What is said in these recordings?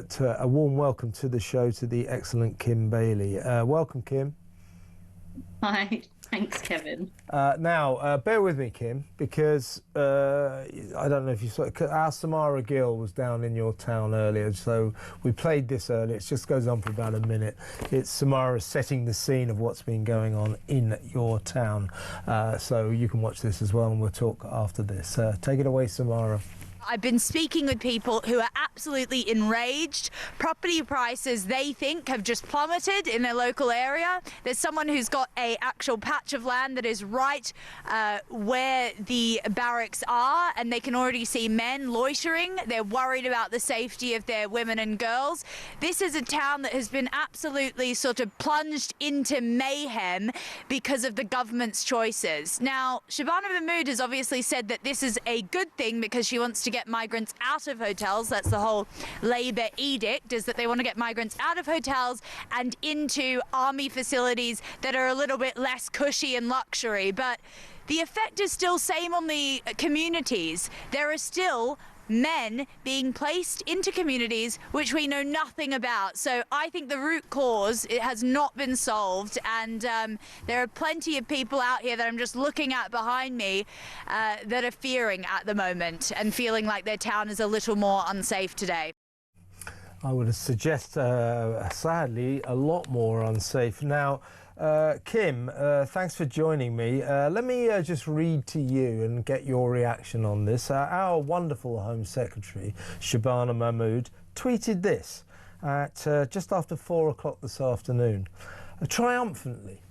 But a warm welcome to the show to the excellent Kim Bailey. Welcome, Kim. Hi, thanks, Kevin. Now, bear with me, Kim, because I don't know if you saw it. Our Samara Gill was down in your town earlier, so we played this earlier. It just goes on for about a minute. It's Samara setting the scene of what's been going on in your town. So you can watch this as well, and we'll talk after this. Take it away, Samara. I've been speaking with people who are absolutely enraged. Property prices, they think, have just plummeted in their local area. There's someone who's got an actual patch of land that is right where the barracks are, and they can already see men loitering. They're worried about the safety of their women and girls. This is a town that has been absolutely sort of plunged into mayhem because of the government's choices. Now, Shabana Mahmood has obviously said that this is a good thing because she wants to get migrants out of hotels. That's the whole Labour edict, is that they want to get migrants out of hotels and into army facilities that are a little bit less cushy and luxury. But the effect is still same on the communities. There are still men being placed into communities which we know nothing about. So I think the root cause, it has not been solved, and there are plenty of people out here that I'm just looking at behind me that are fearing at the moment and feeling like their town is a little more unsafe today. I would suggest, sadly, a lot more unsafe. Now, Kim, thanks for joining me. Let me just read to you and get your reaction on this. Our wonderful Home Secretary, Shabana Mahmood, tweeted this at just after 4 o'clock this afternoon, triumphantly.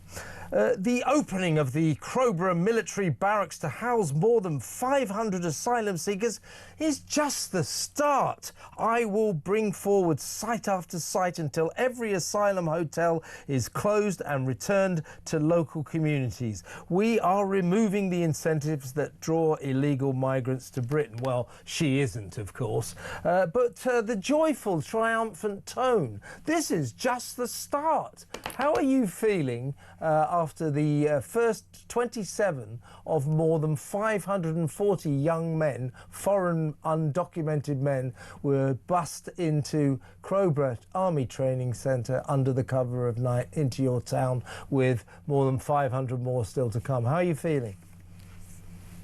The opening of the Crowborough military barracks to house more than 500 asylum seekers is just the start. I will bring forward site after site until every asylum hotel is closed and returned to local communities. We are removing the incentives that draw illegal migrants to Britain. Well, she isn't, of course, but the joyful, triumphant tone. This is just the start. How are you feeling after the first 27 of more than 540 young men, foreign undocumented men, were bussed into Crowborough Army Training Centre under the cover of night into your town, with more than 500 more still to come? How are you feeling?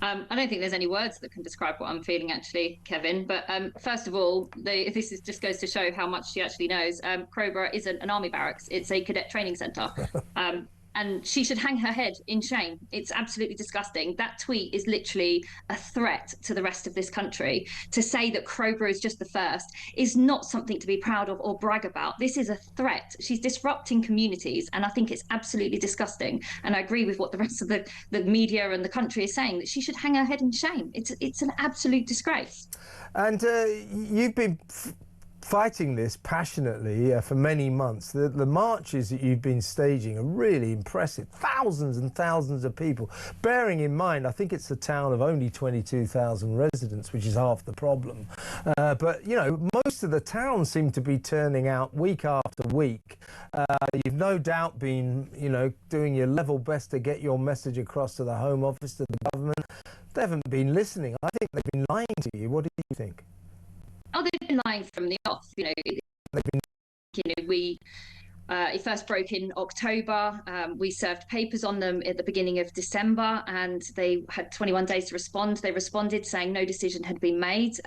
I don't think there's any words that can describe what I'm feeling, actually, Kevin. But first of all, this just goes to show how much she actually knows. Crowborough isn't an army barracks. It's a cadet training centre. And she should hang her head in shame. It's absolutely disgusting. That tweet is literally a threat to the rest of this country. To say that Crowborough is just the first is not something to be proud of or brag about. This is a threat. She's disrupting communities, and I think it's absolutely disgusting. And I agree with what the rest of the media and the country is saying, that she should hang her head in shame. It's an absolute disgrace. And you've been fighting this passionately for many months. The marches that you've been staging are really impressive. Thousands and thousands of people. Bearing in mind, I think it's a town of only 22,000 residents, which is half the problem. But, you know, most of the towns seem to be turning out week after week. You've no doubt been, you know, doing your level best to get your message across to the Home Office, to the government. They haven't been listening. I think they've been lying to you. What do you think? Oh, they've been lying from the off. You know, it first broke in October. We served papers on them at the beginning of December, and they had 21 days to respond. They responded saying no decision had been made.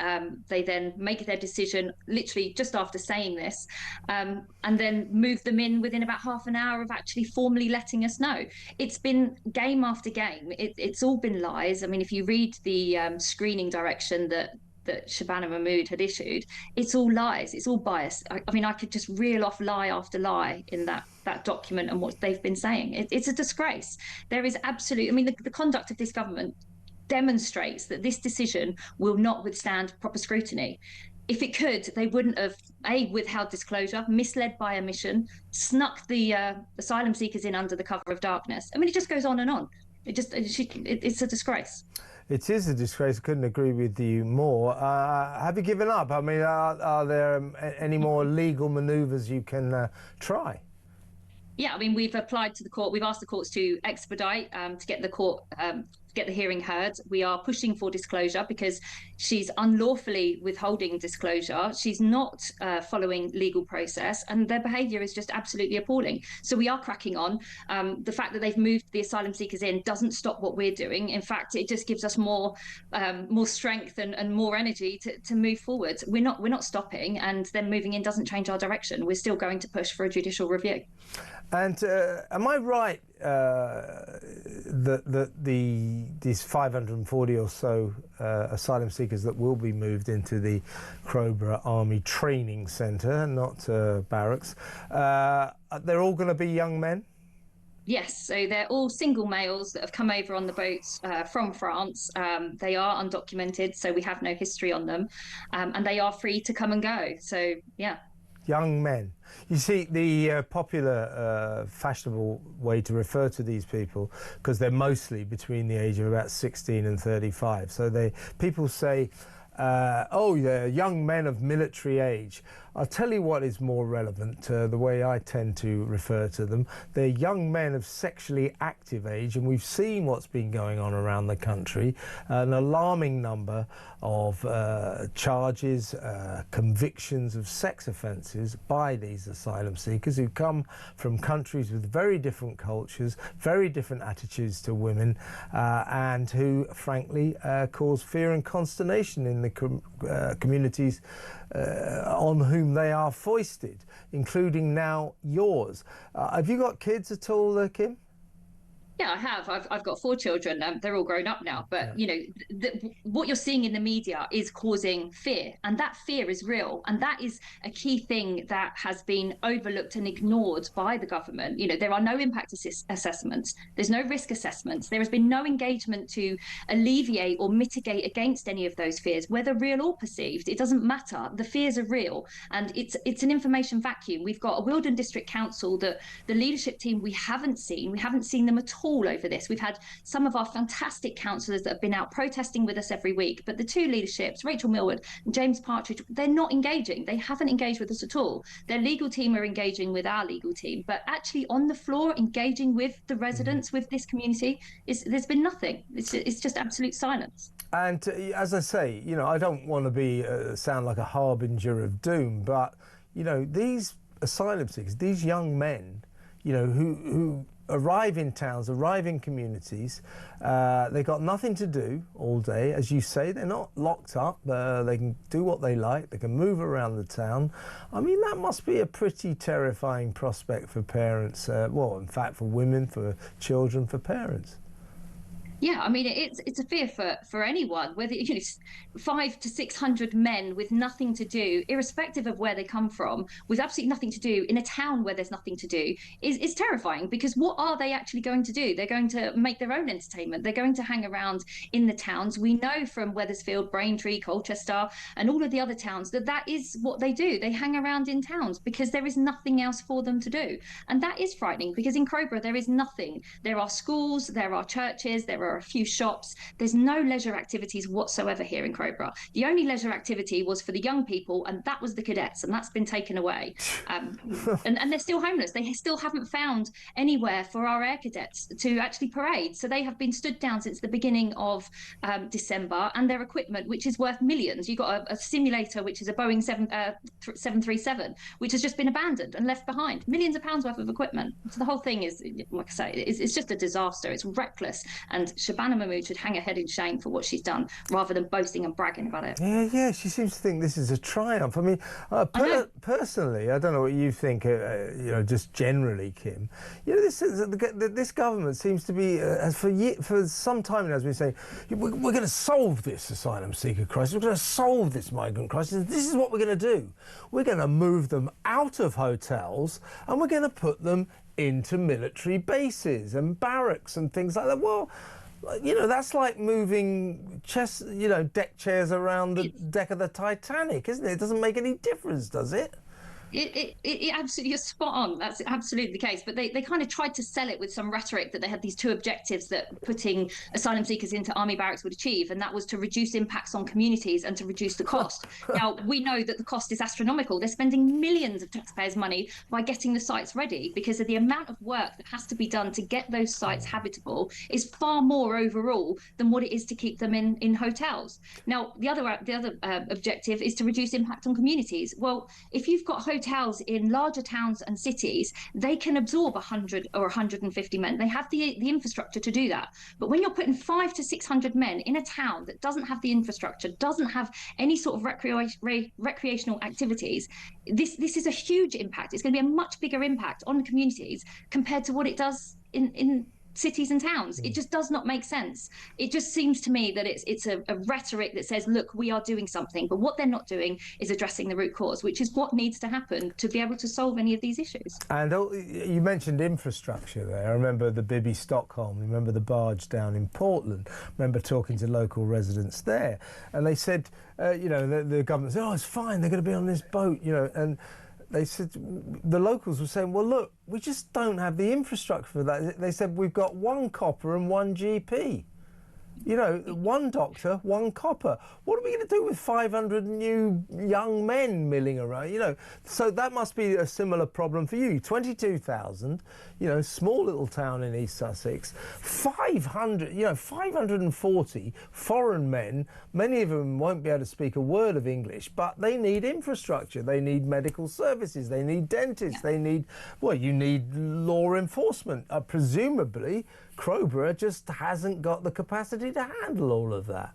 They then make their decision literally just after saying this, and then move them in within about half an hour of actually formally letting us know. It's been game after game. It's all been lies. I mean, if you read the screening direction that Shabana Mahmood had issued, it's all lies, it's all bias. I mean, I could just reel off lie after lie in that document and what they've been saying. It's a disgrace. There is absolute, I mean, the conduct of this government demonstrates that this decision will not withstand proper scrutiny. If it could, they wouldn't have withheld disclosure, misled by omission, snuck the asylum seekers in under the cover of darkness. I mean, it just goes on and on. It's a disgrace. It is a disgrace. I couldn't agree with you more. Have you given up? I mean, are there any more legal manoeuvres you can try? Yeah, I mean, we've applied to the court. We've asked the courts to expedite, to get the court get the hearing heard. We are pushing for disclosure because she's unlawfully withholding disclosure. She's not following legal process, and their behaviour is just absolutely appalling. So we are cracking on. The fact that they've moved the asylum seekers in doesn't stop what we're doing. In fact, it just gives us more strength and more energy to move forward. We're not stopping, and them moving in doesn't change our direction. We're still going to push for a judicial review. And am I right that these 540 or so asylum seekers that will be moved into the Crowborough Army Training Centre, not barracks, they're all going to be young men? Yes, so they're all single males that have come over on the boats from France. They are undocumented, so we have no history on them, and they are free to come and go. So, yeah. Young men. You see, the popular, fashionable way to refer to these people, because they're mostly between the age of about 16 and 35. So people say, oh, they're young men of military age. I'll tell you what is more relevant, the way I tend to refer to them. They're young men of sexually active age, and we've seen what's been going on around the country. An alarming number of charges, convictions of sex offences by these asylum seekers who come from countries with very different cultures, very different attitudes to women, and who, frankly, cause fear and consternation in the communities on whom they are foisted, including now yours. Have you got kids at all, Kim? Yeah, I have. I've got 4 children. They're all grown up now. But, you know, what you're seeing in the media is causing fear. And that fear is real. And that is a key thing that has been overlooked and ignored by the government. You know, there are no impact assessments. There's no risk assessments. There has been no engagement to alleviate or mitigate against any of those fears, whether real or perceived. It doesn't matter. The fears are real. And it's an information vacuum. We've got a Wealdon District Council that the leadership team we haven't seen them at all over this. We've had some of our fantastic councillors that have been out protesting with us every week, but the 2 leaderships, Rachel Millward and James Partridge, they're not engaging. They haven't engaged with us at all. Their legal team are engaging with our legal team, but actually on the floor engaging with the residents, with this community, there's been nothing. It's just absolute silence. And as I say, you know, I don't want to be sound like a harbinger of doom, but you know, these asylum seekers, these young men, you know, who arrive in towns, arrive in communities, they've got nothing to do all day. As you say, they're not locked up, they can do what they like, they can move around the town. I mean, that must be a pretty terrifying prospect for parents, well, in fact, for women, for children, for parents. Yeah, I mean, it's a fear for anyone, whether, you know, 500 to 600 men with nothing to do, irrespective of where they come from, with absolutely nothing to do in a town where there's nothing to do, is terrifying, because what are they actually going to do? They're going to make their own entertainment. They're going to hang around in the towns. We know from Wethersfield, Braintree, Colchester, and all of the other towns that is what they do. They hang around in towns because there is nothing else for them to do. And that is frightening, because in Crowborough, there is nothing. There are schools, there are churches, there are a few shops. There's no leisure activities whatsoever here in Crowborough. The only leisure activity was for the young people, and that was the cadets, and that's been taken away. And they're still homeless. They still haven't found anywhere for our air cadets to actually parade. So they have been stood down since the beginning of December, and their equipment, which is worth millions. You've got a simulator, which is a Boeing 737, which has just been abandoned and left behind. Millions of pounds worth of equipment. So the whole thing is, like I say, it's just a disaster. It's reckless. And Shabana Mahmood should hang her head in shame for what she's done, rather than boasting and bragging about it. Yeah, she seems to think this is a triumph. I mean, personally, I don't know what you think, you know, just generally, Kim. You know, this government seems to be, for some time now, has been saying, we're going to solve this asylum seeker crisis, we're going to solve this migrant crisis, this is what we're going to do. We're going to move them out of hotels, and we're going to put them into military bases and barracks and things like that. Well, you know, that's like moving deck chairs around the deck of the Titanic, isn't it? It doesn't make any difference, does it? It absolutely, you're spot on. That's absolutely the case. But they kind of tried to sell it with some rhetoric that they had these two objectives that putting asylum seekers into army barracks would achieve, and that was to reduce impacts on communities and to reduce the cost. Now, we know that the cost is astronomical. They're spending millions of taxpayers' money by getting the sites ready, because of the amount of work that has to be done to get those sites habitable is far more overall than what it is to keep them in hotels. Now, the other objective is to reduce impact on communities. Well, if you've got hotels in larger towns and cities, they can absorb 100 or 150 men. They have the infrastructure to do that. But when you're putting 500 to 600 men in a town that doesn't have the infrastructure, doesn't have any sort of recreational activities, this is a huge impact. It's going to be a much bigger impact on communities compared to what it does in cities and towns. It just does not make sense. It just seems to me that it's a rhetoric that says, look, we are doing something, but what they're not doing is addressing the root cause, which is what needs to happen to be able to solve any of these issues. And you mentioned infrastructure there. I remember the Bibby Stockholm, remember the barge down in Portland. I remember talking to local residents there, and they said, the government said, oh, it's fine, they're going to be on this boat, and they said, the locals were saying, well, look, we just don't have the infrastructure for that. They said, we've got one copper and one GP. One doctor, one copper. What are we going to do with 500 new young men milling around? So that must be a similar problem for you. 22,000, small little town in East Sussex, 540 foreign men. Many of them won't be able to speak a word of English, but they need infrastructure. They need medical services. They need dentists. They need, you need law enforcement. Presumably, Crowborough just hasn't got the capacity to handle all of that.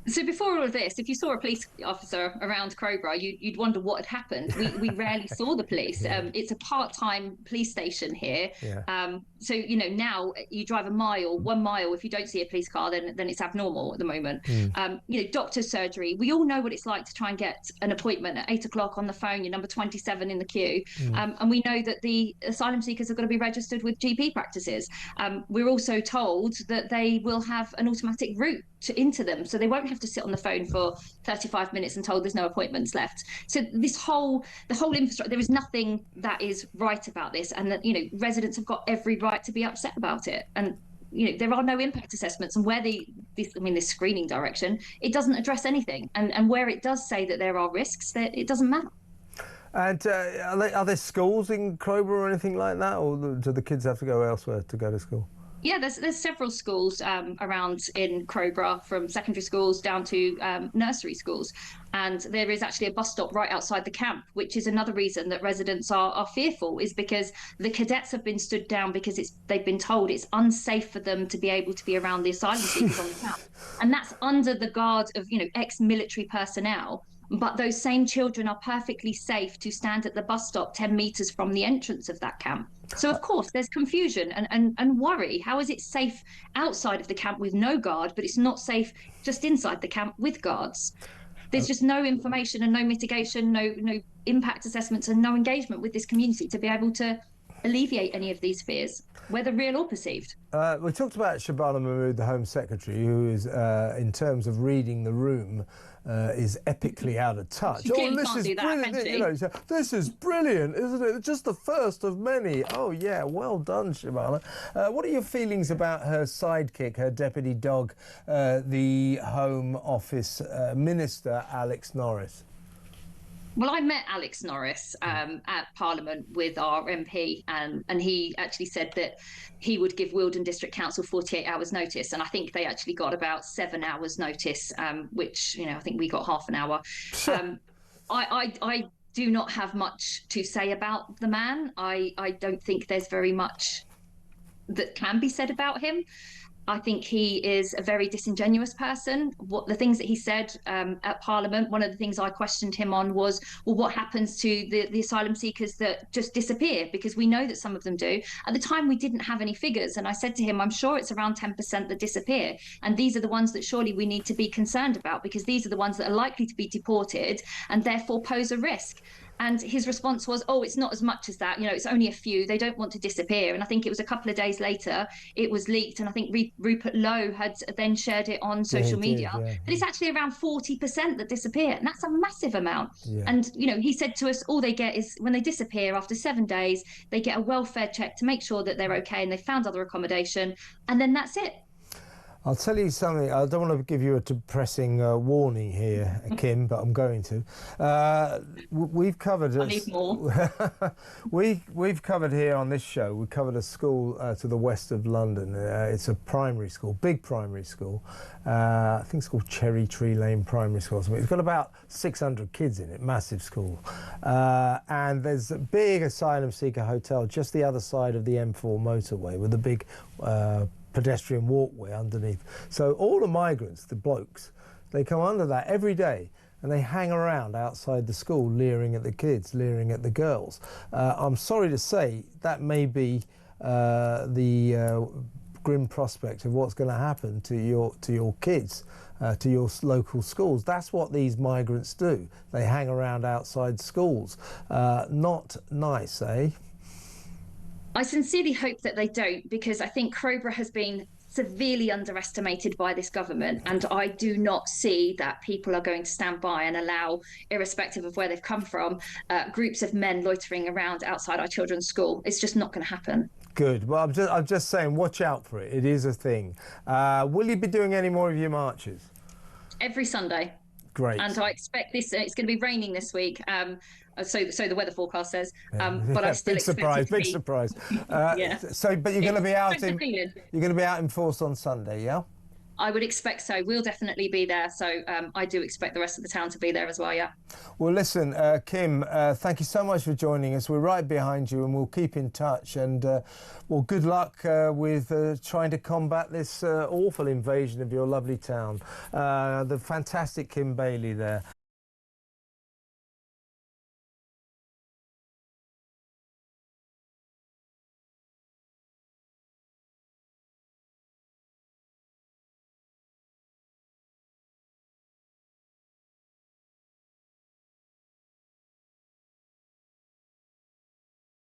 So before all of this, if you saw a police officer around Crowborough, you'd wonder what had happened. We rarely saw the police. It's a part-time police station here. So, now you drive 1 mile, if you don't see a police car, then it's abnormal at the moment. Doctor's surgery. We all know what it's like to try and get an appointment at 8 o'clock on the phone. You're number 27 in the queue. And we know that the asylum seekers are going to be registered with GP practices. We're also told that they will have an automatic route into them, so they won't have to sit on the phone for 35 minutes and told there's no appointments left. So the whole infrastructure, there is nothing that is right about this, and that residents have got every right to be upset about it. And there are no impact assessments, and where this screening direction, it doesn't address anything, and where it does say that there are risks, that it doesn't matter. And are there schools in Crowborough or anything like that, or do the kids have to go elsewhere to go to school? Yeah, there's several schools around in Crowborough, from secondary schools down to nursery schools. And there is actually a bus stop right outside the camp, which is another reason that residents are fearful, is because the cadets have been stood down because they've been told it's unsafe for them to be able to be around the asylum seekers on the camp. And that's under the guard of, ex-military personnel. But those same children are perfectly safe to stand at the bus stop 10 metres from the entrance of that camp. So, of course, there's confusion and worry. How is it safe outside of the camp with no guard, but it's not safe just inside the camp with guards? There's just no information and no mitigation, no impact assessments and no engagement with this community to be able to alleviate any of these fears, whether real or perceived. We talked about Shabana Mahmood, the Home Secretary, who is, in terms of reading the room, is epically out of touch. This is brilliant. This is brilliant, isn't it? Just the first of many. Oh yeah, well done, Shabana. What are your feelings about her sidekick, her deputy dog, the Home Office Minister, Alex Norris? Well, I met Alex Norris at Parliament with our MP, and he actually said that he would give Wealdon District Council 48 hours notice, and I think they actually got about 7 hours notice, which, I think we got half an hour. I do not have much to say about the man. I don't think there's very much that can be said about him. I think he is a very disingenuous person. The things that he said at Parliament, one of the things I questioned him on was, well, what happens to the asylum seekers that just disappear? Because we know that some of them do. At the time, we didn't have any figures. And I said to him, I'm sure it's around 10% that disappear. And these are the ones that surely we need to be concerned about, because these are the ones that are likely to be deported and therefore pose a risk. And his response was, oh, it's not as much as that. You know, it's only a few. They don't want to disappear. And I think it was a couple of days later, it was leaked. And I think Rupert Lowe had then shared it on social media. Yeah. But it's actually around 40% that disappear. And that's a massive amount. Yeah. And, you know, he said to us, all they get is when they disappear after 7 days, they get a welfare check to make sure that they're okay and they found other accommodation. And then that's it. I'll tell you something. I don't want to give you a depressing warning here, Kim, but I'm going to. We've covered. I need more. We've covered here on this show. We covered a school to the west of London. It's a primary school, big primary school. I think it's called Cherry Tree Lane Primary School. It's got about 600 kids in it. Massive school. And there's a big asylum seeker hotel just the other side of the M4 motorway with a big pedestrian walkway underneath. So all the migrants, the blokes, they come under that every day and they hang around outside the school leering at the kids, leering at the girls. I'm sorry to say that may be the grim prospect of what's going to happen to your kids, to your local schools. That's what these migrants do. They hang around outside schools. Not nice, eh? I sincerely hope that they don't, because I think Crowborough has been severely underestimated by this government, and I do not see that people are going to stand by and allow, irrespective of where they've come from, groups of men loitering around outside our children's school. It's just not going to happen. Good. Well, I'm just saying, watch out for it. It is a thing. Will you be doing any more of your marches? Every Sunday. Great. And I expect this. It's going to be raining this week. So the weather forecast says. But I still expect big surprise. Yeah. So, but you're going to be out in force on Sunday, yeah? I would expect so. We'll definitely be there. So I do expect the rest of the town to be there as well, yeah. Well, listen, Kim, thank you so much for joining us. We're right behind you and we'll keep in touch. And, well, good luck with trying to combat this awful invasion of your lovely town. The fantastic Kim Bailey there.